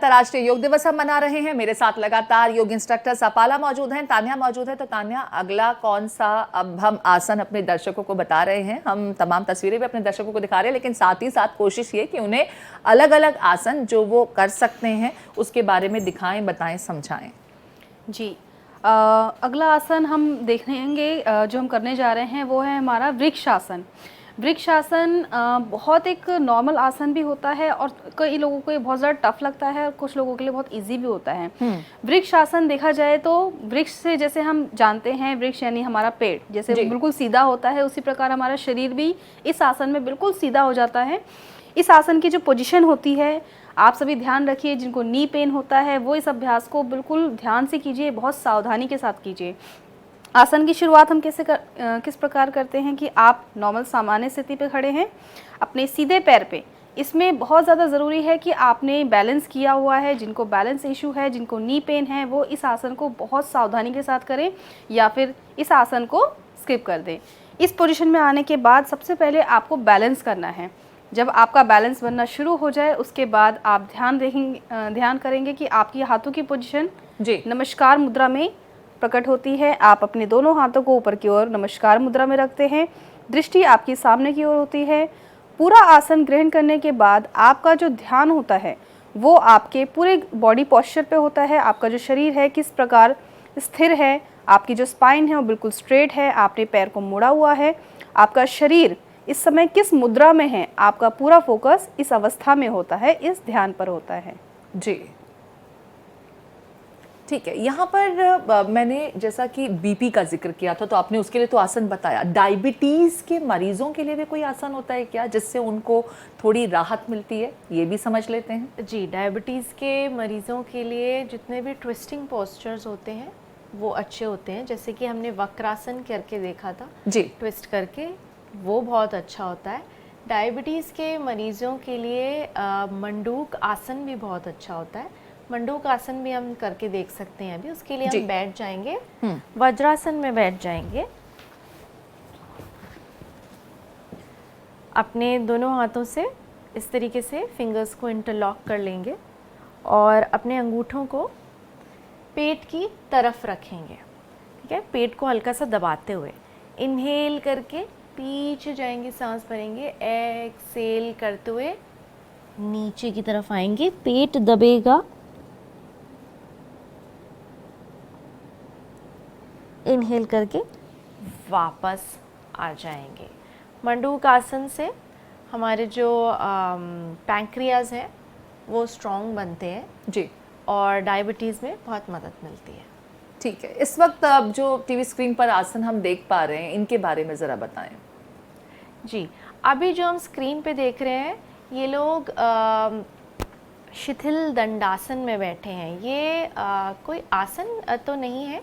अंतर्राष्ट्रीय योग दिवस हम मना रहे हैं। मेरे साथ लगातार योग इंस्ट्रक्टर सपाला मौजूद हैं, तान्या मौजूद है। तो तान्या, अगला कौन सा अब हम आसन अपने दर्शकों को बता रहे हैं? हम तमाम तस्वीरें भी अपने दर्शकों को दिखा रहे हैं, लेकिन साथ ही साथ कोशिश ये कि उन्हें अलग अलग आसन जो वो कर सकते हैं उसके बारे में दिखाएं, बताएं, समझाएं। जी, अगला आसन हम देखेंगे जो हम करने जा रहे हैं वो है हमारा वृक्षासन। वृक्षासन बहुत एक नॉर्मल आसन भी होता है और कई लोगों को ये बहुत ज़्यादा टफ लगता है और कुछ लोगों के लिए बहुत इजी भी होता है। वृक्षासन देखा जाए तो वृक्ष से, जैसे हम जानते हैं, वृक्ष यानी हमारा पेड़ जैसे बिल्कुल सीधा होता है, उसी प्रकार हमारा शरीर भी इस आसन में बिल्कुल सीधा हो जाता है। इस आसन की जो पोजीशन होती है, आप सभी ध्यान रखिए, जिनको नी पेन होता है वो इस अभ्यास को बिल्कुल ध्यान से कीजिए, बहुत सावधानी के साथ कीजिए। आसन की शुरुआत हम किस प्रकार करते हैं कि आप नॉर्मल सामान्य स्थिति पे खड़े हैं अपने सीधे पैर पे। इसमें बहुत ज़्यादा ज़रूरी है कि आपने बैलेंस किया हुआ है। जिनको बैलेंस इशू है, जिनको नी पेन है, वो इस आसन को बहुत सावधानी के साथ करें या फिर इस आसन को स्किप कर दें। इस पोजीशन में आने के बाद सबसे पहले आपको बैलेंस करना है। जब आपका बैलेंस बनना शुरू हो जाए उसके बाद आप ध्यान करेंगे कि आपकी हाथों की पोजीशन नमस्कार मुद्रा में प्रकट होती है। आप अपने दोनों हाथों को ऊपर की ओर नमस्कार मुद्रा में रखते हैं, दृष्टि आपकी सामने की ओर होती है। पूरा आसन ग्रहण करने के बाद आपका जो ध्यान होता है वो आपके पूरे बॉडी पोस्चर पे होता है। आपका जो शरीर है किस प्रकार स्थिर है, आपकी जो स्पाइन है वो बिल्कुल स्ट्रेट है, आपने पैर को मोड़ा हुआ है, आपका शरीर इस समय किस मुद्रा में है, आपका पूरा फोकस इस अवस्था में होता है, इस ध्यान पर होता है। जी, ठीक है। यहाँ पर मैंने जैसा कि बीपी का जिक्र किया था, तो आपने उसके लिए तो आसन बताया। डायबिटीज़ के मरीजों के लिए भी कोई आसन होता है क्या, जिससे उनको थोड़ी राहत मिलती है? ये भी समझ लेते हैं। जी, डायबिटीज़ के मरीज़ों के लिए जितने भी ट्विस्टिंग पोस्चर्स होते हैं वो अच्छे होते हैं। जैसे कि हमने वक्रासन करके देखा था जी, ट्विस्ट करके, वो बहुत अच्छा होता है। डायबिटीज़ के मरीज़ों के लिए मंडूक आसन भी बहुत अच्छा होता है। मंडूक आसन भी हम करके देख सकते हैं अभी। उसके लिए हम बैठ जाएंगे, वज्रासन में बैठ जाएंगे। अपने दोनों हाथों से इस तरीके से फिंगर्स को इंटरलॉक कर लेंगे और अपने अंगूठों को पेट की तरफ रखेंगे। ठीक है, पेट को हल्का सा दबाते हुए इनहेल करके पीछे जाएंगे, सांस भरेंगे, एक्सहेल करते हुए नीचे की तरफ आएंगे, पेट दबेगा, इनहेल करके वापस आ जाएंगे। मंडूक आसन से हमारे जो पैंक्रियाज हैं वो स्ट्रॉन्ग बनते हैं जी, और डायबिटीज़ में बहुत मदद मिलती है। ठीक है, इस वक्त अब जो टीवी स्क्रीन पर आसन हम देख पा रहे हैं, इनके बारे में ज़रा बताएं। जी, अभी जो हम स्क्रीन पे देख रहे हैं ये लोग शिथिल दंडासन में बैठे हैं। ये कोई आसन तो नहीं है,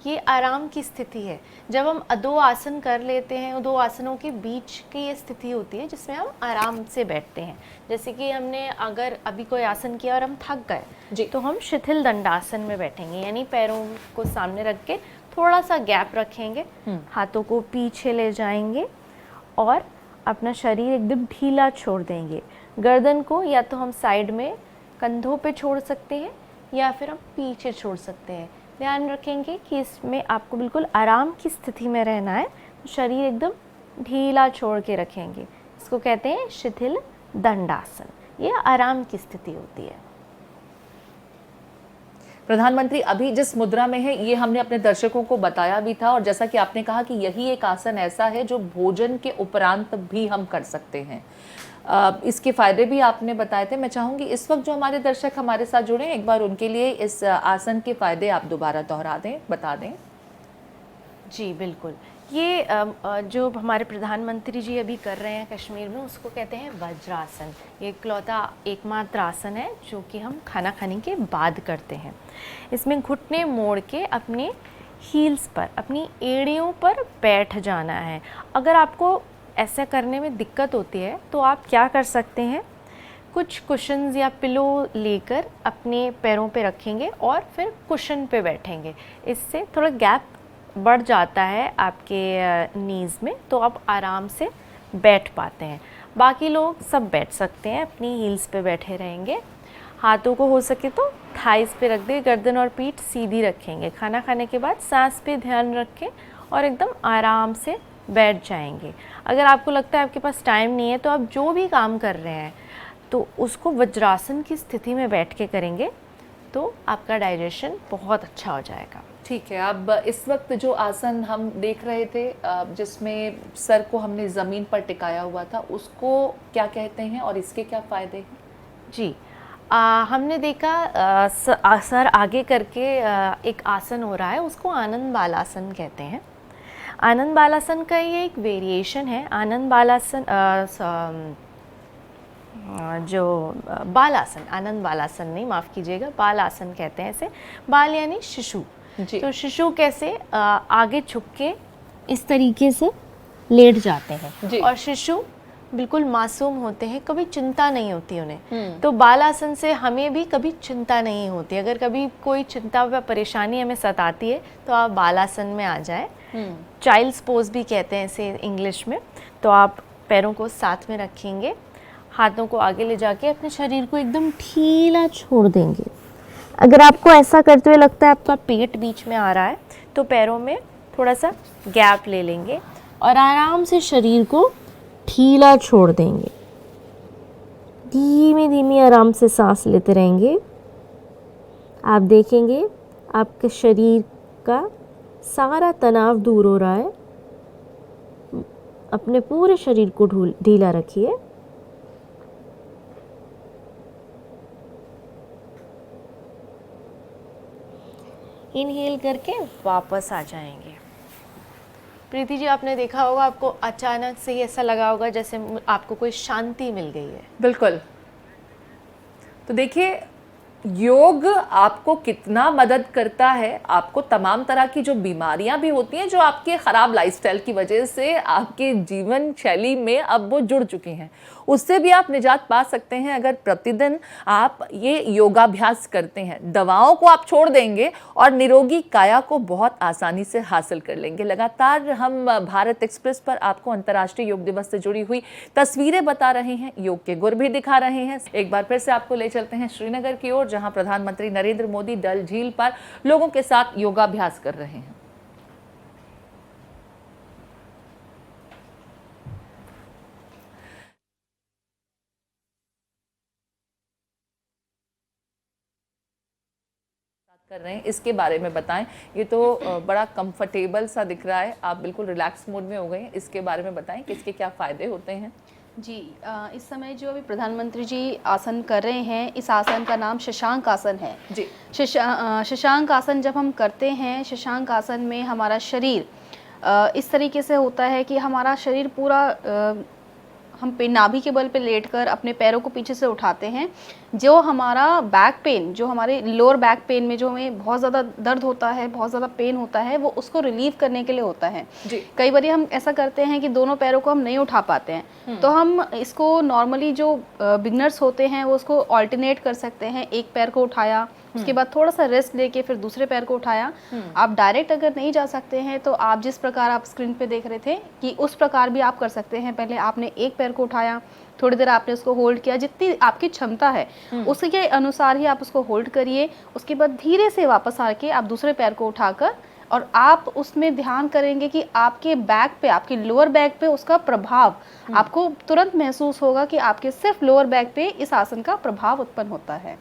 ये आराम की स्थिति है। जब हम दो आसन कर लेते हैं, दो आसनों के बीच की ये स्थिति होती है जिसमें हम आराम से बैठते हैं। जैसे कि हमने अगर अभी कोई आसन किया और हम थक गए तो हम शिथिल दंडासन में बैठेंगे, यानी पैरों को सामने रख के थोड़ा सा गैप रखेंगे, हाथों को पीछे ले जाएंगे और अपना शरीर एकदम ढीला छोड़ देंगे। गर्दन को या तो हम साइड में कंधों पे छोड़ सकते हैं या फिर हम पीछे छोड़ सकते हैं। ध्यान रखेंगे कि इसमें आपको बिल्कुल आराम की स्थिति में रहना है, तो शरीर एकदम ढीला छोड़ के रखेंगे। इसको कहते हैं शिथिल दंडासन। ये आराम की स्थिति होती है। प्रधानमंत्री अभी जिस मुद्रा में है ये हमने अपने दर्शकों को बताया भी था, और जैसा कि आपने कहा कि यही एक आसन ऐसा है जो भोजन के उपरांत भी हम कर सकते हैं। इसके फ़ायदे भी आपने बताए थे। मैं चाहूँगी इस वक्त जो हमारे दर्शक हमारे साथ जुड़े हैं, एक बार उनके लिए इस आसन के फ़ायदे आप दोबारा दोहरा दें, बता दें। जी बिल्कुल, ये जो हमारे प्रधानमंत्री जी अभी कर रहे हैं कश्मीर में, उसको कहते हैं वज्रासन। ये इकलौता एकमात्र आसन है जो कि हम खाना खाने के बाद करते हैं। इसमें घुटने मोड़ के अपने हील्स पर, अपनी एड़ियों पर बैठ जाना है। अगर आपको ऐसा करने में दिक्कत होती है तो आप क्या कर सकते हैं, कुछ कुशन्स या पिलो लेकर अपने पैरों पे रखेंगे और फिर कुशन पे बैठेंगे। इससे थोड़ा गैप बढ़ जाता है आपके नीज़ में, तो आप आराम से बैठ पाते हैं। बाकी लोग सब बैठ सकते हैं, अपनी हील्स पे बैठे रहेंगे। हाथों को हो सके तो थाइस पे रख दे, गर्दन और पीठ सीधी रखेंगे। खाना खाने के बाद सांस पे ध्यान रखें और एकदम आराम से बैठ जाएंगे। अगर आपको लगता है आपके पास टाइम नहीं है तो आप जो भी काम कर रहे हैं तो उसको वज्रासन की स्थिति में बैठ के करेंगे तो आपका डाइजेशन बहुत अच्छा हो जाएगा। ठीक है। अब इस वक्त जो आसन हम देख रहे थे जिसमें सर को हमने ज़मीन पर टिकाया हुआ था, उसको क्या कहते हैं और इसके क्या फ़ायदे हैं? जी, हमने देखा सर आगे करके एक आसन हो रहा है, उसको आनंद बालासन कहते हैं। आनंद बालासन का ये एक वेरिएशन है। आनंद बालासन जो बालासन, आनंद बालासन नहीं, माफ़ कीजिएगा, बालासन कहते हैं इसे। बाल यानी शिशु। तो शिशु कैसे आगे झुक के इस तरीके से लेट जाते हैं और शिशु बिल्कुल मासूम होते हैं, कभी चिंता नहीं होती उन्हें। तो बालासन से हमें भी कभी चिंता नहीं होती। अगर कभी कोई चिंता व परेशानी हमें सताती है तो आप बालासन में आ जाए। चाइल्ड्स पोज भी कहते हैं इसे इंग्लिश में। तो आप पैरों को साथ में रखेंगे, हाथों को आगे ले जाके अपने शरीर को एकदम ढीला छोड़ देंगे। अगर आपको ऐसा करते हुए लगता है आपका पेट बीच में आ रहा है तो पैरों में थोड़ा सा गैप ले लेंगे और आराम से शरीर को ढीला छोड़ देंगे। धीमे धीमे आराम से सांस लेते रहेंगे। आप देखेंगे आपके शरीर का सारा तनाव दूर हो रहा है। अपने पूरे शरीर को ढीला रखिए। इनहेल करके वापस आ जाएंगे। प्रीति जी, आपने देखा होगा, आपको अचानक से ही ऐसा लगा होगा जैसे आपको कोई शांति मिल गई है। बिल्कुल। तो देखिए, योग आपको कितना मदद करता है। आपको तमाम तरह की जो बीमारियां भी होती हैं जो आपके ख़राब लाइफस्टाइल की वजह से आपके जीवन शैली में अब वो जुड़ चुकी हैं, उससे भी आप निजात पा सकते हैं अगर प्रतिदिन आप ये योगाभ्यास करते हैं। दवाओं को आप छोड़ देंगे और निरोगी काया को बहुत आसानी से हासिल कर लेंगे। लगातार हम भारत एक्सप्रेस पर आपको अंतर्राष्ट्रीय योग दिवस से जुड़ी हुई तस्वीरें बता रहे हैं, योग के गुर भी दिखा रहे हैं। एक बार फिर से आपको ले चलते हैं श्रीनगर की ओर, जहां प्रधानमंत्री नरेंद्र मोदी डल झील पर लोगों के साथ योगाभ्यास कर रहे हैं। कर रहे हैं, इसके बारे में बताएं। ये तो बड़ा कंफर्टेबल सा दिख रहा है, आप बिल्कुल रिलैक्स मोड में हो गए हैं। इसके बारे में बताएं कि इसके क्या फ़ायदे होते हैं। जी, इस समय जो अभी प्रधानमंत्री जी आसन कर रहे हैं, इस आसन का नाम शशांक आसन है जी। शशांक आसन जब हम करते हैं, शशांक आसन में हमारा शरीर इस तरीके से होता है कि हमारा शरीर पूरा हम नाभि के बल पे लेटकर अपने पैरों को पीछे से उठाते हैं। जो हमारा बैक पेन, जो हमारे लोअर बैक पेन में जो हमें बहुत ज़्यादा दर्द होता है, बहुत ज़्यादा पेन होता है, वो उसको रिलीव करने के लिए होता है। जी। कई बार हम ऐसा करते हैं कि दोनों पैरों को हम नहीं उठा पाते हैं, तो हम इसको नॉर्मली जो बिगनर्स होते हैं वो उसको ऑल्टरनेट कर सकते हैं। एक पैर को उठाया, उसके बाद थोड़ा सा रेस्ट लेके फिर दूसरे पैर को उठाया। आप डायरेक्ट अगर नहीं जा सकते हैं तो आप जिस प्रकार आप स्क्रीन पे देख रहे थे कि उस प्रकार भी आप कर सकते हैं। पहले आपने एक पैर को उठाया, थोड़ी देर आपने उसको होल्ड किया, जितनी आपकी क्षमता है उसके अनुसार ही आप उसको होल्ड करिए। उसके बाद धीरे से वापस आके आप दूसरे पैर को उठाकर और आप उसमें ध्यान करेंगे कि आपके बैक पे, आपके लोअर बैक पे उसका प्रभाव आपको तुरंत महसूस होगा कि आपके सिर्फ लोअर बैक पे इस आसन का प्रभाव उत्पन्न होता है।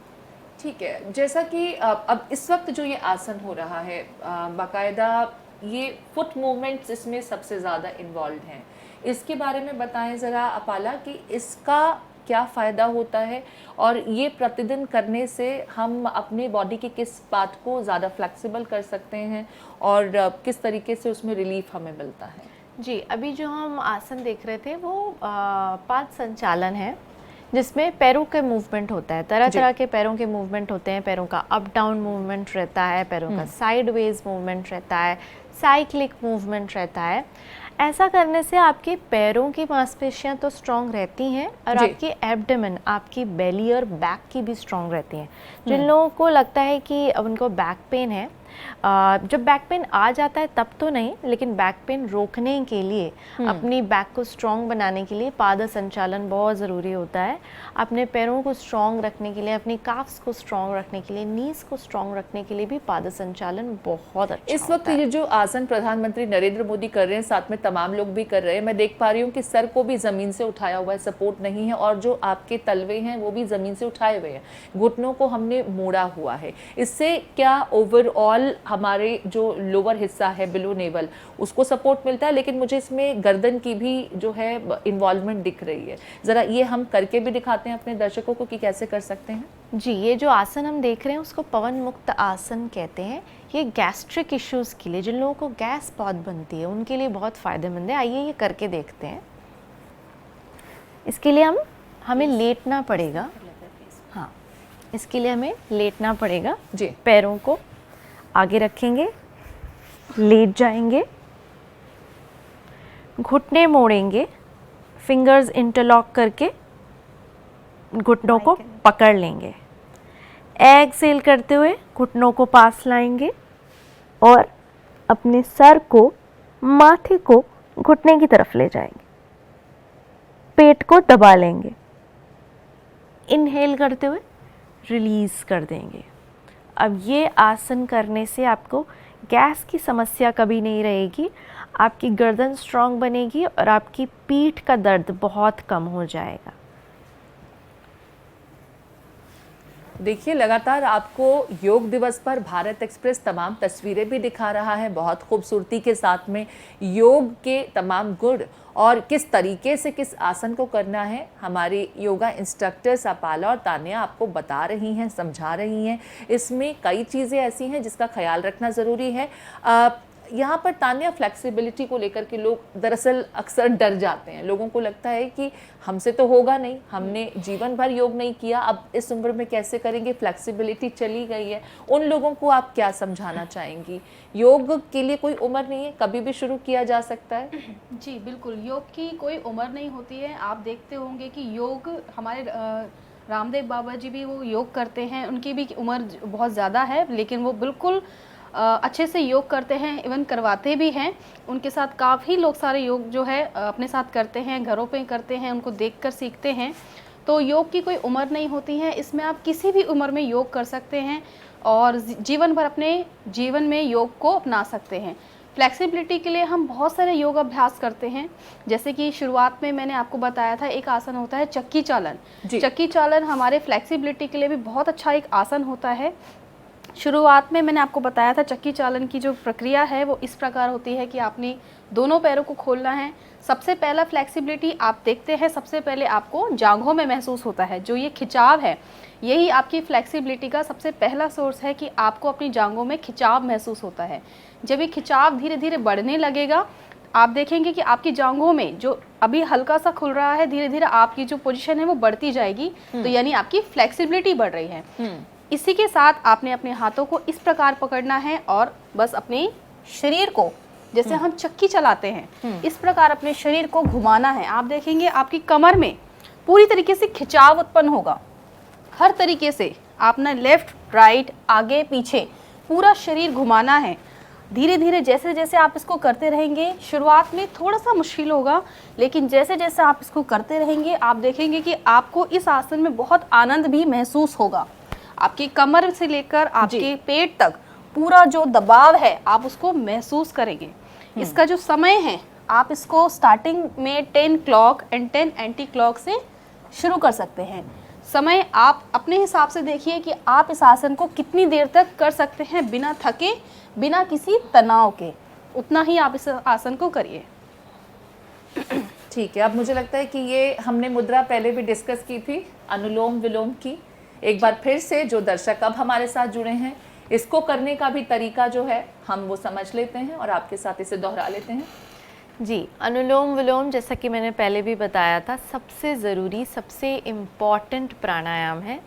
ठीक है। जैसा कि अब इस वक्त जो ये आसन हो रहा है, बाकायदा ये फुट मूवमेंट्स इसमें सबसे ज़्यादा इन्वॉल्व हैं। इसके बारे में बताएं ज़रा अपाला कि इसका क्या फ़ायदा होता है और ये प्रतिदिन करने से हम अपने बॉडी के किस पार्ट को ज़्यादा फ्लेक्सिबल कर सकते हैं और किस तरीके से उसमें रिलीफ हमें मिलता है। जी, अभी जो हम आसन देख रहे थे वो पाद संचालन है, जिसमें पैरों के मूवमेंट होता है। तरह तरह के पैरों के मूवमेंट होते हैं। पैरों का अप डाउन मूवमेंट रहता है, पैरों का साइडवेज मूवमेंट रहता है, साइक्लिक मूवमेंट रहता है। ऐसा करने से आपके पैरों की मांसपेशियां तो स्ट्रॉन्ग रहती हैं और आपकी एब्डोमेन, आपकी बेली और बैक की भी स्ट्रॉन्ग रहती हैं। जिन लोगों को लगता है कि उनको बैक पेन है, जब बैक पेन आ जाता है तब तो नहीं, लेकिन बैक पेन रोकने के लिए अपनी बैक को स्ट्रॉन्ग बनाने के लिए पाद संचालन बहुत ज़रूरी होता है। अपने पैरों को स्ट्रॉन्ग रखने के लिए, अपनी काफ्स को स्ट्रॉन्ग रखने के लिए, नीज को स्ट्रॉन्ग रखने के लिए भी पाद संचालन बहुत अच्छा इस वक्त ये जो आसन प्रधानमंत्री नरेंद्र मोदी कर रहे हैं, साथ में तमाम लोग भी कर रहे हैं, मैं देख पा रही हूँ कि सर को भी जमीन से उठाया हुआ है, सपोर्ट नहीं है, और जो आपके तलवे हैं वो भी जमीन से उठाए हुए हैं, घुटनों को हमने मोड़ा हुआ है। इससे क्या ओवरऑल हमारे जो लोअर हिस्सा है बिलो नेवल उसको सपोर्ट मिलता है, लेकिन मुझे इसमें गर्दन की भी जो है इन्वॉल्वमेंट दिख रही है। ज़रा ये हम करके भी दिखाते हैं अपने दर्शकों को कि कैसे कर सकते हैं। जी, ये जो आसन हम देख रहे हैं उसको पवन मुक्त आसन कहते हैं। ये गैस्ट्रिक इश्यूज़ के लिए, जिन लोगों को गैस बहुत बनती है उनके लिए बहुत फ़ायदेमंद है। आइए ये करके देखते हैं। इसके लिए हमें लेटना पड़ेगा। हाँ, इसके लिए हमें लेटना पड़ेगा जी। पैरों को आगे रखेंगे, लेट जाएंगे, घुटने मोड़ेंगे, फिंगर्स इंटरलॉक करके घुटनों को पकड़ लेंगे। एक्सेल करते हुए घुटनों को पास लाएंगे और अपने सर को, माथे को घुटने की तरफ ले जाएंगे। पेट को दबा लेंगे। इनहेल करते हुए रिलीज कर देंगे। अब ये आसन करने से आपको गैस की समस्या कभी नहीं रहेगी, आपकी गर्दन स्ट्रांग बनेगी और आपकी पीठ का दर्द बहुत कम हो जाएगा। देखिए, लगातार आपको योग दिवस पर भारत एक्सप्रेस तमाम तस्वीरें भी दिखा रहा है, बहुत खूबसूरती के साथ में योग के तमाम गुण और किस तरीके से किस आसन को करना है हमारी योगा इंस्ट्रक्टर सपाला और तान्या आपको बता रही हैं, समझा रही हैं। इसमें कई चीज़ें ऐसी हैं जिसका ख्याल रखना ज़रूरी है। यहाँ पर तान्या, फ्लेक्सिबिलिटी को लेकर के लोग दरअसल अक्सर डर जाते हैं। लोगों को लगता है कि हमसे तो होगा नहीं, हमने जीवन भर योग नहीं किया, अब इस उम्र में कैसे करेंगे, फ्लेक्सिबिलिटी चली गई है। उन लोगों को आप क्या समझाना चाहेंगी? योग के लिए कोई उम्र नहीं है, कभी भी शुरू किया जा सकता है। जी बिल्कुल, योग की कोई उम्र नहीं होती है। आप देखते होंगे कि योग हमारे रामदेव बाबा जी भी वो योग करते हैं, उनकी भी उम्र बहुत ज़्यादा है, लेकिन वो बिल्कुल अच्छे से योग करते हैं, इवन करवाते भी हैं। उनके साथ काफ़ी लोग सारे योग जो है अपने साथ करते हैं, घरों पे करते हैं, उनको देखकर सीखते हैं। तो योग की कोई उम्र नहीं होती है, इसमें आप किसी भी उम्र में योग कर सकते हैं और जीवन भर अपने जीवन में योग को अपना सकते हैं। फ्लेक्सिबिलिटी के लिए हम बहुत सारे योग अभ्यास करते हैं, जैसे कि शुरुआत में मैंने आपको बताया था एक आसन होता है चक्की चालन। चक्की चालन हमारे फ्लेक्सिबिलिटी के लिए भी बहुत अच्छा एक आसन होता है। शुरुआत में मैंने आपको बताया था चक्की चालन की जो प्रक्रिया है वो इस प्रकार होती है कि आपने दोनों पैरों को खोलना है। सबसे पहला फ्लेक्सिबिलिटी आप देखते हैं, सबसे पहले आपको जांघों में महसूस होता है। जो ये खिंचाव है, यही आपकी फ्लेक्सिबिलिटी का सबसे पहला सोर्स है कि आपको अपनी जांघों में खिंचाव महसूस होता है। जब ये खिंचाव धीरे धीरे बढ़ने लगेगा, आप देखेंगे कि आपकी जांघों में जो अभी हल्का सा खुल रहा है, धीरे धीरे आपकी जो पोजीशन है वो बढ़ती जाएगी। तो यानी आपकी फ्लेक्सिबिलिटी बढ़ रही है। इसी के साथ आपने अपने हाथों को इस प्रकार पकड़ना है और बस अपने शरीर को, जैसे हम चक्की चलाते हैं, इस प्रकार अपने शरीर को घुमाना है। आप देखेंगे आपकी कमर में पूरी तरीके से खिंचाव उत्पन्न होगा। हर तरीके से आपने लेफ्ट राइट आगे पीछे पूरा शरीर घुमाना है। धीरे धीरे जैसे जैसे आप इसको करते रहेंगे, शुरुआत में थोड़ा सा मुश्किल होगा, लेकिन जैसे जैसे आप इसको करते रहेंगे आप देखेंगे कि आपको इस आसन में बहुत आनंद भी महसूस होगा। आपकी कमर से लेकर आपके पेट तक पूरा जो दबाव है आप उसको महसूस करेंगे। इसका जो समय है, आप इसको स्टार्टिंग में 10 क्लॉक एंड 10 एंटी क्लॉक से शुरू कर सकते हैं। समय आप अपने हिसाब से देखिए कि आप इस आसन को कितनी देर तक कर सकते हैं बिना थके, बिना किसी तनाव के। उतना ही आप इस आसन को करिए। ठीक है, अब मुझे लगता है कि ये हमने मुद्रा पहले भी डिस्कस की थी, अनुलोम विलोम की। एक बार फिर से जो दर्शक अब हमारे साथ जुड़े हैं, इसको करने का भी तरीका जो है हम वो समझ लेते हैं और आपके साथ इसे दोहरा लेते हैं। जी, अनुलोम विलोम जैसा कि मैंने पहले भी बताया था, सबसे ज़रूरी, सबसे इम्पॉर्टेंट प्राणायाम है।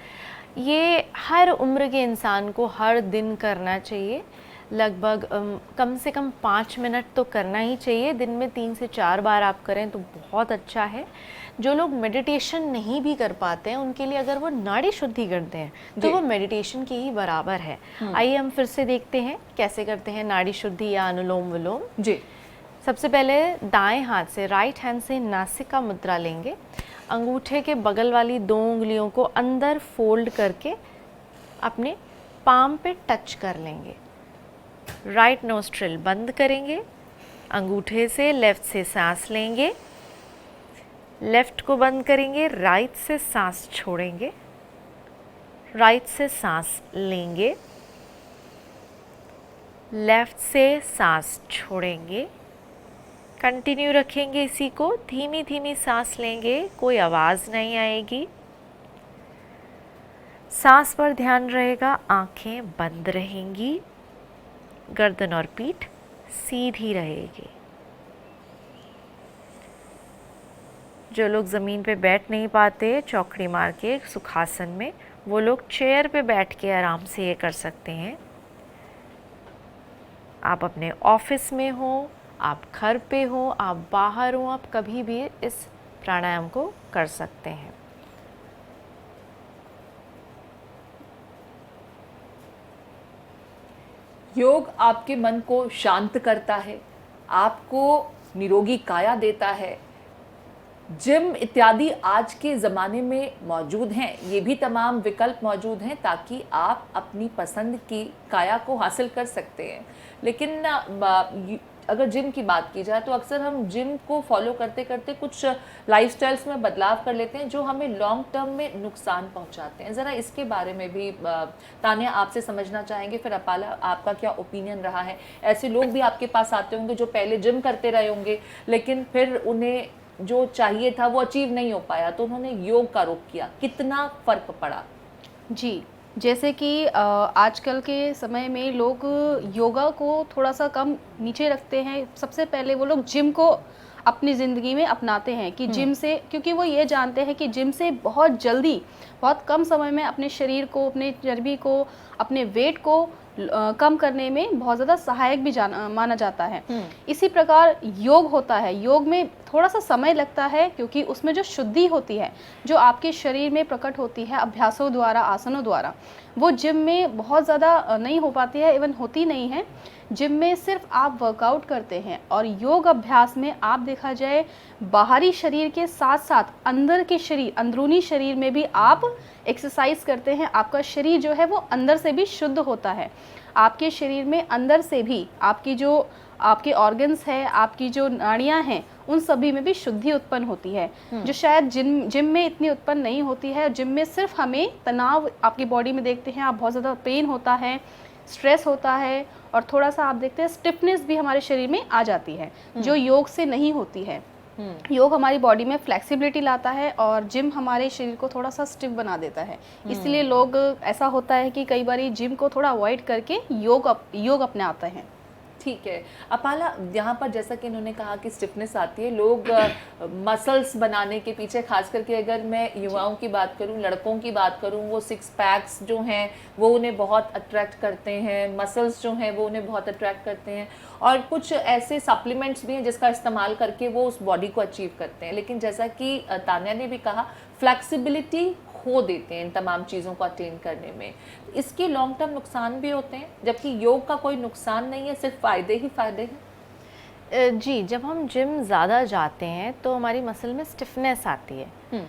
ये हर उम्र के इंसान को हर दिन करना चाहिए। लगभग कम से कम 5 मिनट तो करना ही चाहिए। दिन में 3 से 4 बार आप करें तो बहुत अच्छा है। जो लोग मेडिटेशन नहीं भी कर पाते हैं उनके लिए अगर वो नाड़ी शुद्धि करते हैं तो वो मेडिटेशन के ही बराबर है। आइए हम फिर से देखते हैं कैसे करते हैं नाड़ी शुद्धि या अनुलोम विलोम। जी। सबसे पहले दाएं हाथ से, राइट हैंड से नासिका मुद्रा लेंगे। अंगूठे के बगल वाली 2 उंगलियों को अंदर फोल्ड करके अपने पाम पे टच कर लेंगे। राइट नोस्ट्रिल बंद करेंगे, अंगूठे से लेफ्ट से सांस लेंगे, लेफ्ट को बंद करेंगे, राइट से सांस छोड़ेंगे, राइट से सांस लेंगे, लेफ्ट से सांस छोड़ेंगे। कंटिन्यू रखेंगे इसी को, धीमी धीमी सांस लेंगे, कोई आवाज़ नहीं आएगी। सांस पर ध्यान रहेगा, आंखें बंद रहेंगी, गर्दन और पीठ सीधी रहेगी। जो लोग ज़मीन पे बैठ नहीं पाते चौकड़ी मार के सुखासन में, वो लोग चेयर पे बैठ के आराम से ये कर सकते हैं। आप अपने ऑफिस में हो, आप घर पे हो, आप बाहर हो, आप कभी भी इस प्राणायाम को कर सकते हैं। योग आपके मन को शांत करता है, आपको निरोगी काया देता है। जिम इत्यादि आज के ज़माने में मौजूद हैं, ये भी तमाम विकल्प मौजूद हैं ताकि आप अपनी पसंद की काया को हासिल कर सकते हैं। लेकिन अगर जिम की बात की जाए तो अक्सर हम जिम को फॉलो करते करते कुछ लाइफस्टाइल्स में बदलाव कर लेते हैं जो हमें लॉन्ग टर्म में नुकसान पहुंचाते हैं। ज़रा इसके बारे में भी तान्या आपसे समझना चाहेंगे, फिर अपाला आपका क्या ओपिनियन रहा है। ऐसे लोग भी आपके पास आते होंगे जो पहले जिम करते रहे होंगे लेकिन फिर उन्हें जो चाहिए था वो अचीव नहीं हो पाया तो उन्होंने योग का रुख किया, कितना फ़र्क पड़ा? जी, जैसे कि आजकल के समय में लोग योगा को थोड़ा सा कम नीचे रखते हैं। सबसे पहले वो लोग जिम को अपनी ज़िंदगी में अपनाते हैं कि जिम से, क्योंकि वो ये जानते हैं कि जिम से बहुत जल्दी, बहुत कम समय में अपने शरीर को, अपने चर्बी को, अपने वेट को कम करने में बहुत ज़्यादा सहायक भी माना जाता है। इसी प्रकार योग होता है। योग में थोड़ा सा समय लगता है क्योंकि उसमें जो शुद्धि होती है, जो आपके शरीर में प्रकट होती है अभ्यासों द्वारा, आसनों द्वारा, वो जिम में बहुत ज़्यादा नहीं हो पाती है, इवन होती नहीं है। जिम में सिर्फ आप वर्कआउट करते हैं और योग अभ्यास में आप देखा जाए बाहरी शरीर के साथ साथ अंदर के शरीर, अंदरूनी शरीर में भी आप एक्सरसाइज करते हैं। आपका शरीर जो है वो अंदर से भी शुद्ध होता है। आपके शरीर में अंदर से भी आपके ऑर्गन्स है, आपकी जो नाड़ियाँ हैं, उन सभी में भी शुद्धि उत्पन्न होती है जो शायद जिम में इतनी उत्पन्न नहीं होती है। जिम में सिर्फ हमें तनाव आपकी बॉडी में देखते हैं, आप बहुत ज़्यादा पेन होता है, स्ट्रेस होता है और थोड़ा सा आप देखते हैं स्टिफनेस भी हमारे शरीर में आ जाती है जो योग से नहीं होती है। योग हमारी बॉडी में फ्लेक्सिबिलिटी लाता है और जिम हमारे शरीर को थोड़ा सा स्टिफ बना देता है। इसलिए लोग, ऐसा होता है कि कई बार जिम को थोड़ा अवॉइड करके योग अपनाते हैं। ठीक है अपाला, यहाँ पर जैसा कि इन्होंने कहा कि स्टिफनेस आती है, लोग मसल्स बनाने के पीछे, खास करके अगर मैं युवाओं की बात करूँ, लड़कों की बात करूँ, वो 6 पैक्स जो हैं वो उन्हें बहुत अट्रैक्ट करते हैं, मसल्स जो हैं वो उन्हें बहुत अट्रैक्ट करते हैं और कुछ ऐसे सप्लीमेंट्स भी हैं जिसका इस्तेमाल करके वो उस बॉडी को अचीव करते हैं। लेकिन जैसा कि तान्या ने भी कहा, फ्लेक्सिबिलिटी खो देते हैं इन तमाम चीज़ों को अटेन करने में। इसके लॉन्ग टर्म नुकसान भी होते हैं, जबकि योग का कोई नुकसान नहीं है, सिर्फ फ़ायदे ही फ़ायदे हैं। जी, जब हम जिम ज़्यादा जाते हैं तो हमारी मसल में स्टिफनेस आती है।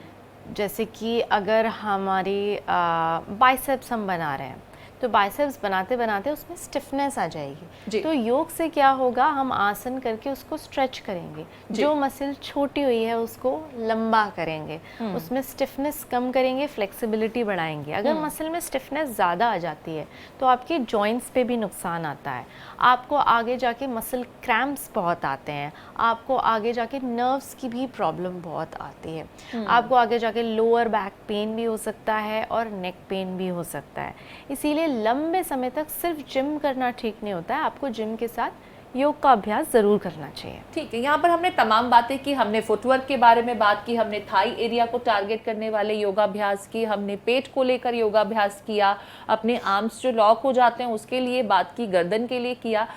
जैसे कि अगर हमारी बाइसेप्स हम बना रहे हैं तो बाइसेप्स बनाते बनाते उसमें स्टिफनेस आ जाएगी। तो योग से क्या होगा, हम आसन करके उसको स्ट्रेच करेंगे, जो मसल छोटी हुई है उसको लंबा करेंगे, उसमें स्टिफनेस कम करेंगे, फ्लेक्सिबिलिटी बढ़ाएंगे। अगर मसल में स्टिफनेस ज़्यादा आ जाती है तो आपके जॉइंट्स पे भी नुकसान आता है, आपको आगे जाके मसल क्रैम्प्स बहुत आते हैं, आपको आगे जाके नर्व्स की भी प्रॉब्लम बहुत आती है, आपको आगे जाके लोअर बैक पेन भी हो सकता है और नेक पेन भी हो सकता है। इसीलिए लंबे समय तक सिर्फ जिम करना ठीक नहीं होता है, आपको जिम के साथ योग का अभ्यास ज़रूर करना चाहिए। ठीक है, यहाँ पर हमने तमाम बातें की, हमने फुटवर्क के बारे में बात की, हमने थाई एरिया को टारगेट करने वाले योगाभ्यास की, हमने पेट को लेकर योगाभ्यास किया, अपने आर्म्स जो लॉक हो जाते हैं उसके लिए बात की, गर्दन के लिए किया।